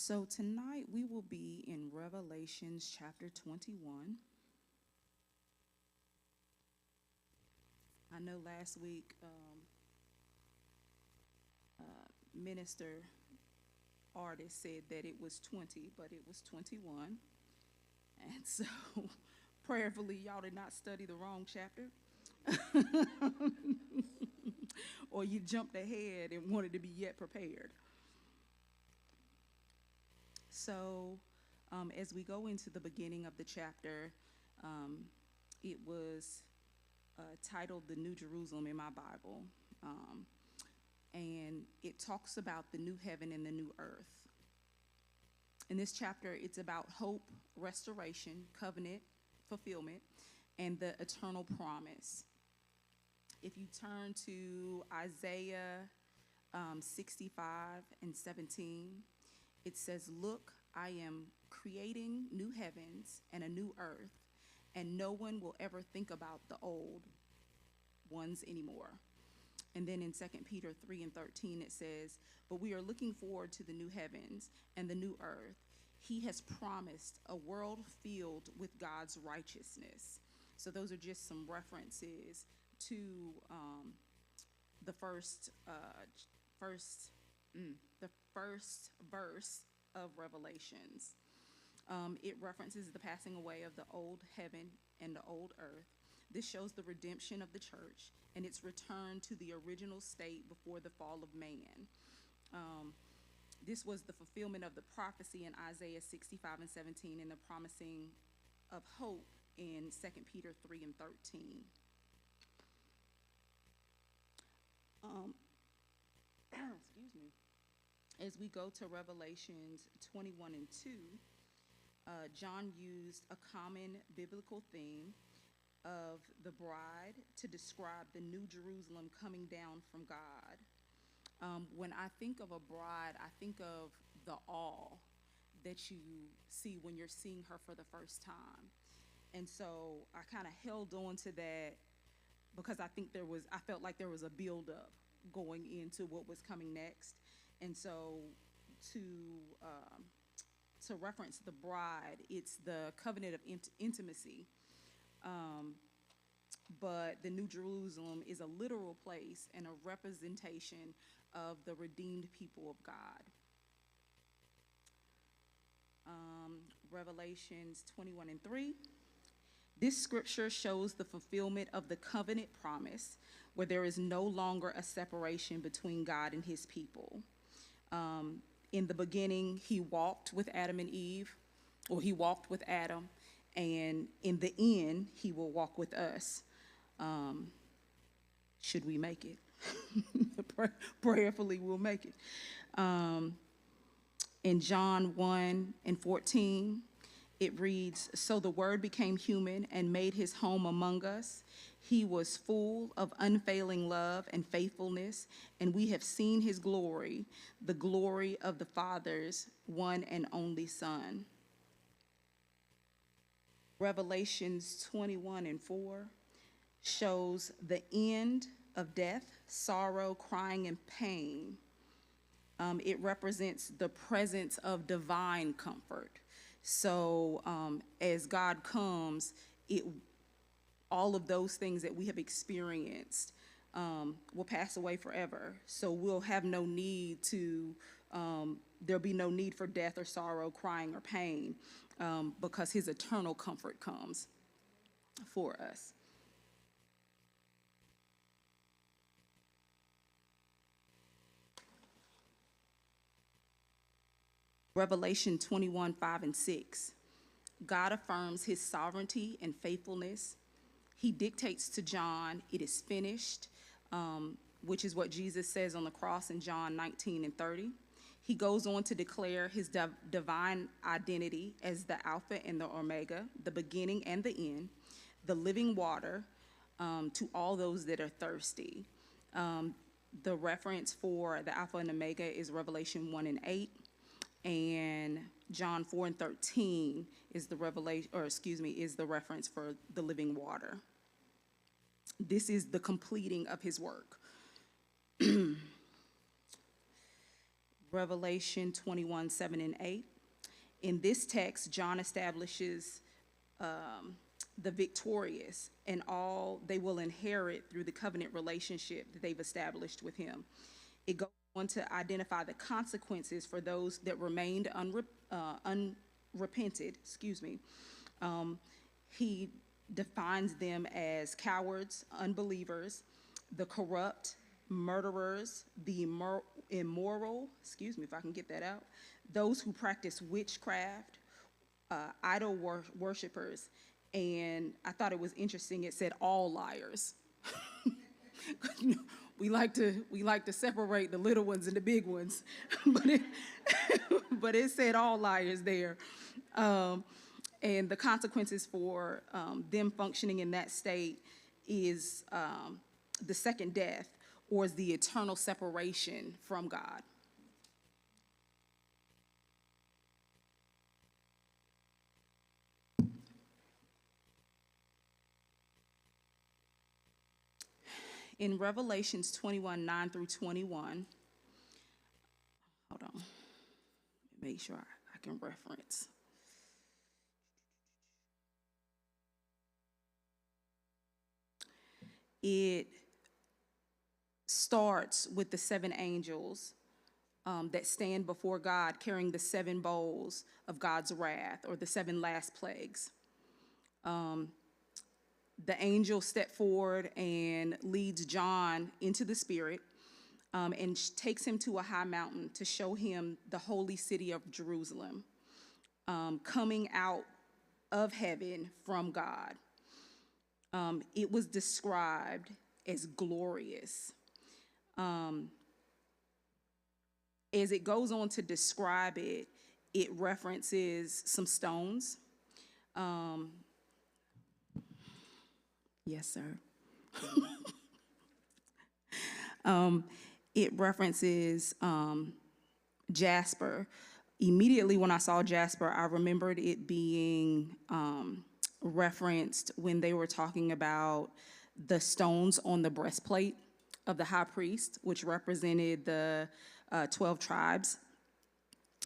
So tonight we will be in Revelations chapter 21. I know last week Minister Artis said that it was 20, but it was 21. And so prayerfully y'all did not study the wrong chapter. Or you jumped ahead and wanted to be yet prepared. So as we go into the beginning of the chapter, it was titled The New Jerusalem in my Bible. And it talks about the new heaven and the new earth. In this chapter, it's about hope, restoration, covenant, fulfillment, and the eternal promise. If you turn to Isaiah 65 and 17, it says, "Look, I am creating new heavens and a new earth, and no one will ever think about the old ones anymore." And then in 2 Peter 3 and 13, it says, "But we are looking forward to the new heavens and the new earth. He has promised a world filled with God's righteousness." So those are just some references to the first verse of Revelations. It references the passing away of the old heaven and the old earth. This shows the redemption of the church and its return to the original state before the fall of man. This was the fulfillment of the prophecy in Isaiah 65 and 17 and the promising of hope in 2 Peter 3 and 13. Excuse me. As we go to Revelations 21 and 2, John used a common biblical theme of the bride to describe the new Jerusalem coming down from God. When I think of a bride, I think of the awe that you see when you're seeing her for the first time. And so I kind of held on to that because I felt like there was a buildup going into what was coming next. And so to reference the bride, it's the covenant of intimacy. But the New Jerusalem is a literal place and a representation of the redeemed people of God. Revelations 21 and 3. This scripture shows the fulfillment of the covenant promise where there is no longer a separation between God and his people. In the beginning, he walked with Adam and Eve, or he walked with Adam, and in the end, he will walk with us. Should we make it? Prayerfully, we'll make it. In John 1 and 14, it reads, "So the Word became human and made his home among us. He was full of unfailing love and faithfulness, and we have seen his glory, the glory of the Father's one and only Son." Revelations 21 and 4 shows the end of death, sorrow, crying, and pain. It represents the presence of divine comfort. So as God comes, all of those things that we have experienced will pass away forever. So we'll have no need to, there'll be no need for death or sorrow, crying, or pain because his eternal comfort comes for us. Revelation 21, 5 and 6. God affirms his sovereignty and faithfulness. He dictates to John, "It is finished," which is what Jesus says on the cross in John 19 and 30. He goes on to declare his divine identity as the Alpha and the Omega, the beginning and the end, the living water to all those that are thirsty. The reference for the Alpha and Omega is Revelation 1 and 8. And John 4 and 13 is the reference for the living water. This is the completing of his work. Revelation 21, 7 and 8. In this text, John establishes the victorious and all they will inherit through the covenant relationship that they've established with him. It goes on to identify the consequences for those that remained unrepented. He defines them as cowards, unbelievers, the corrupt, murderers, the immoral, if I can get that out, those who practice witchcraft, idol worshipers, and I thought it was interesting. It said all liars. We like to separate the little ones and the big ones, but it said all liars there, and the consequences for them functioning in that state is the second death, or is the eternal separation from God. In Revelations 21, 9 through 21, hold on, make sure I can reference. It starts with the seven angels that stand before God carrying the seven bowls of God's wrath, or the seven last plagues. The angel stepped forward and leads John into the spirit and takes him to a high mountain to show him the holy city of Jerusalem coming out of heaven from God. It was described as glorious. As it goes on to describe it, it references some stones. Yes, sir. It references jasper. Immediately when I saw jasper, I remembered it being referenced when they were talking about the stones on the breastplate of the high priest, which represented the 12 tribes.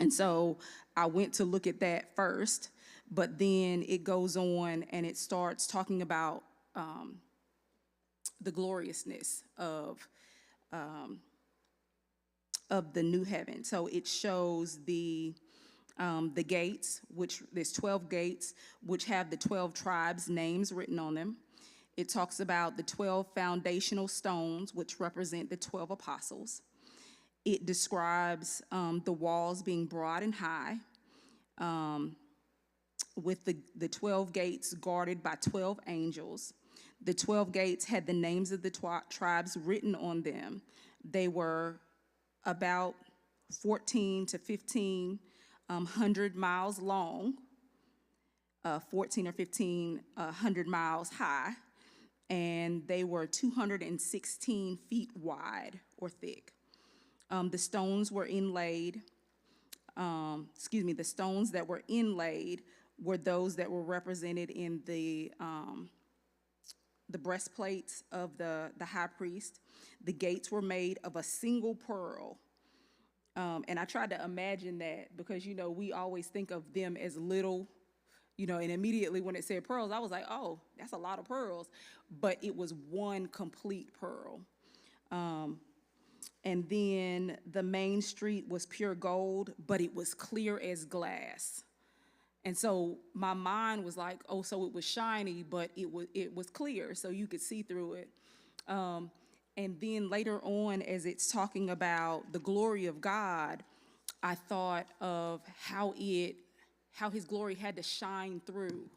And so I went to look at that first, but then it goes on and it starts talking about the gloriousness of the new heaven. So it shows the gates, which there's 12 gates, which have the 12 tribes' names written on them. It talks about the 12 foundational stones, which represent the 12 apostles. It describes the walls being broad and high, with the 12 gates guarded by 12 angels. The 12 gates had the names of the tribes written on them. They were about 14 to 1,500 miles long, 14 or 1,500 miles high, and they were 216 feet wide or thick. The stones were inlaid. The stones that were inlaid were those that were represented in the breastplates of the high priest. The gates were made of a single pearl. And I tried to imagine that because, we always think of them as little, and immediately when it said pearls, I was like, oh, that's a lot of pearls. But it was one complete pearl. And then the main street was pure gold, but it was clear as glass. And so my mind was like, oh, so it was shiny, but it was clear, so you could see through it. And then later on, as it's talking about the glory of God, I thought of how his glory had to shine through,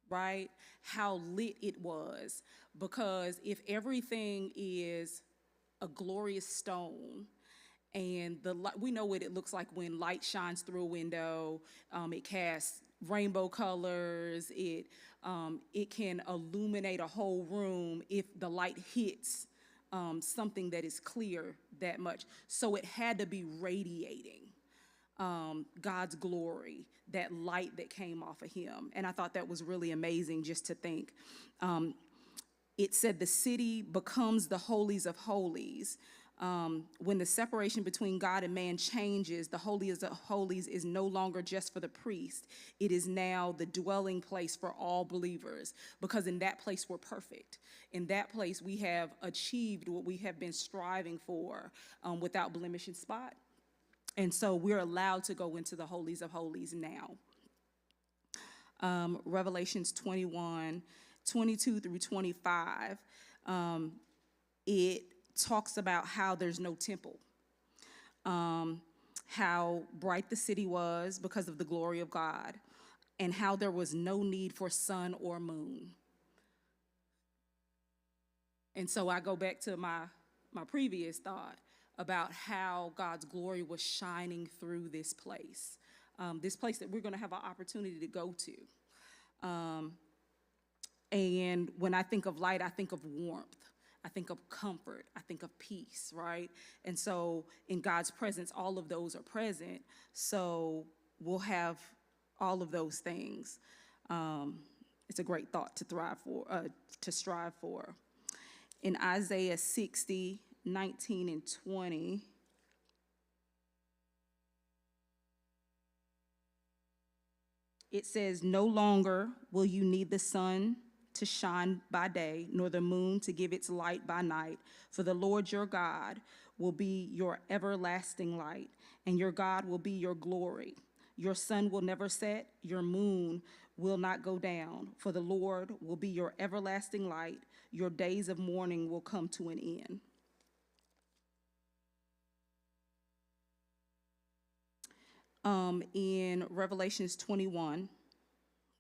right? How lit it was. Because if everything is a glorious stone, and we know what it looks like when light shines through a window. It casts rainbow colors. It can illuminate a whole room if the light hits something that is clear that much. So it had to be radiating God's glory, that light that came off of him. And I thought that was really amazing just to think. It said the city becomes the holies of holies. When the separation between God and man changes, the holiest of holies is no longer just for the priest. It is now the dwelling place for all believers, because in that place we're perfect. In that place we have achieved what we have been striving for, without blemish and spot. And so we're allowed to go into the holies of holies now. Revelations 21, 22 through 25, it talks about how there's no temple, how bright the city was because of the glory of God, and how there was no need for sun or moon. And so I go back to my previous thought about how God's glory was shining through this place that we're going to have an opportunity to go to. And when I think of light, I think of warmth. I think of comfort. I think of peace, right? And so in God's presence, all of those are present. So we'll have all of those things. It's a great thought to strive for. In Isaiah 60, 19 and 20, it says, "No longer will you need the sun to shine by day, nor the moon to give its light by night. For the Lord your God will be your everlasting light, and your God will be your glory. Your sun will never set, your moon will not go down, for the Lord will be your everlasting light. Your days of mourning will come to an end." In Revelations 21,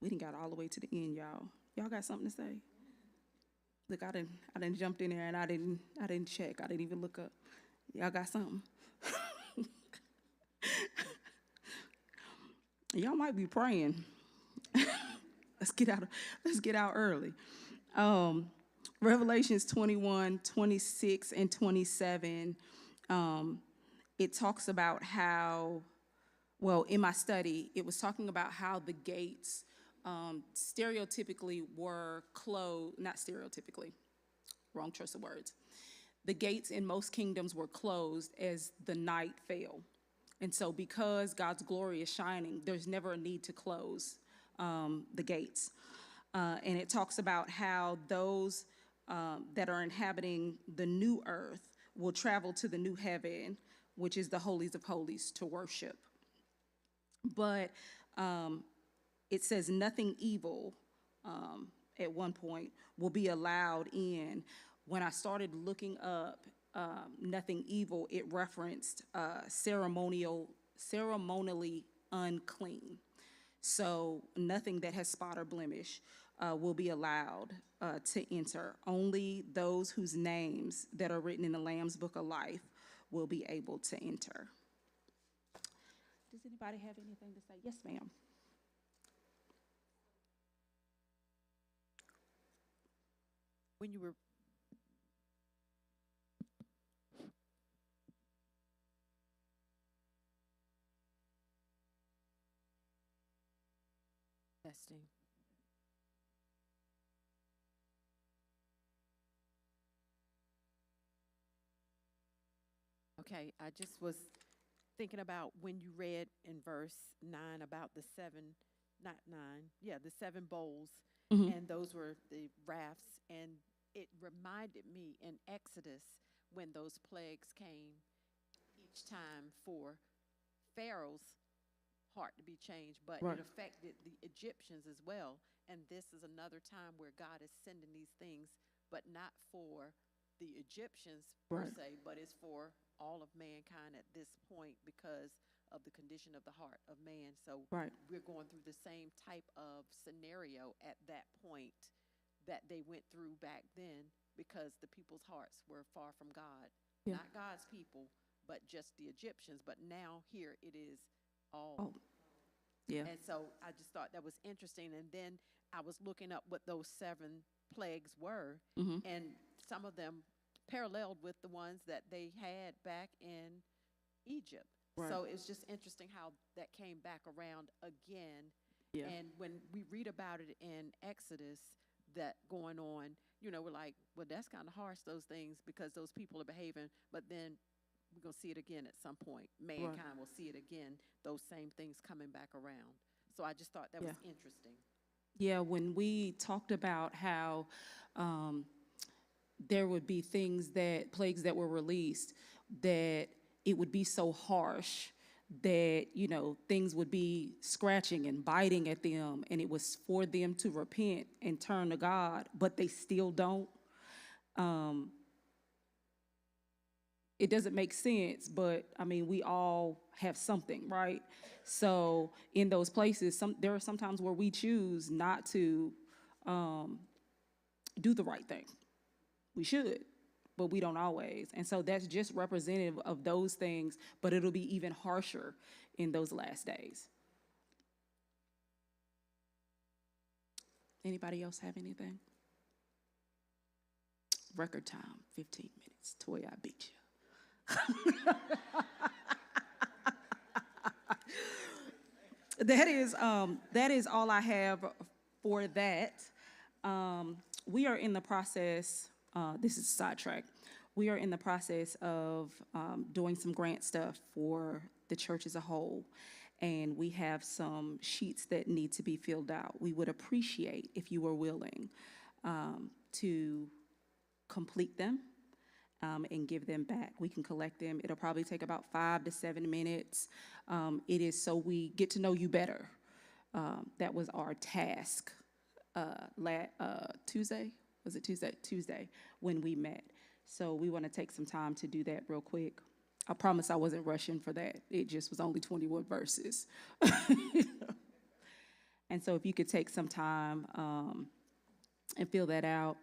we didn't got all the way to the end, y'all. Y'all got something to say? Look, I didn't jumped in there and I didn't check. I didn't even look up. Y'all got something? Y'all might be praying. Let's get out early. Revelations 21, 26 and 27, it talks about how, well, in my study, it was talking about how the gates stereotypically were closed, not stereotypically, wrong choice of words. The gates in most kingdoms were closed as the night fell. And so because God's glory is shining, there's never a need to close the gates. And it talks about how those that are inhabiting the new earth will travel to the new heaven, which is the holies of holies, to worship. But it says nothing evil at one point will be allowed in. When I started looking up nothing evil, it referenced ceremonially unclean. So nothing that has spot or blemish will be allowed to enter. Only those whose names that are written in the Lamb's Book of Life will be able to enter. Does anybody have anything to say? Yes, ma'am. When you were testing. Okay, I just was thinking about when you read in verse 9 about the seven, not 9, yeah, the 7 bowls, Mm-hmm. and those were the rafts. And it reminded me in Exodus when those plagues came each time for Pharaoh's heart to be changed, but Right. it affected the Egyptians as well. And this is another time where God is sending these things, but not for the Egyptians per Right. se, but it's for all of mankind at this point because of the condition of the heart of man. So Right. we're going through the same type of scenario at that point that they went through back then because the people's hearts were far from God. Yeah. Not God's people, but just the Egyptians. But now here it is all. Oh, yeah. And so I just thought that was interesting. And then I was looking up what those 7 plagues were, Mm-hmm. and some of them paralleled with the ones that they had back in Egypt. Right. So it's just interesting how that came back around again. Yeah. And when we read about it in Exodus, that going on, we're like, well, that's kind of harsh, those things, because those people are behaving. But then we're going to see it again at some point. Mankind will see it again, those same things coming back around. So I just thought that was interesting. Yeah, when we talked about how there would be plagues that were released, that it would be so harsh that, things would be scratching and biting at them, and it was for them to repent and turn to God, but they still don't. It doesn't make sense, but I mean, we all have something, right? So in those places, there are some times where we choose not to do the right thing. We should, but we don't always. And so that's just representative of those things, but it'll be even harsher in those last days. Anybody else have anything? Record time, 15 minutes. Toy, I beat you. That is all I have for that. We are in the process, this is a sidetrack. We are in the process of doing some grant stuff for the church as a whole, and we have some sheets that need to be filled out. We would appreciate if you were willing to complete them and give them back. We can collect them. It'll probably take about 5 to 7 minutes. It is so we get to know you better. That was our task Tuesday? Was it Tuesday? Tuesday, when we met. So we want to take some time to do that real quick. I promise I wasn't rushing for that. It just was only 21 verses. And so if you could take some time and fill that out.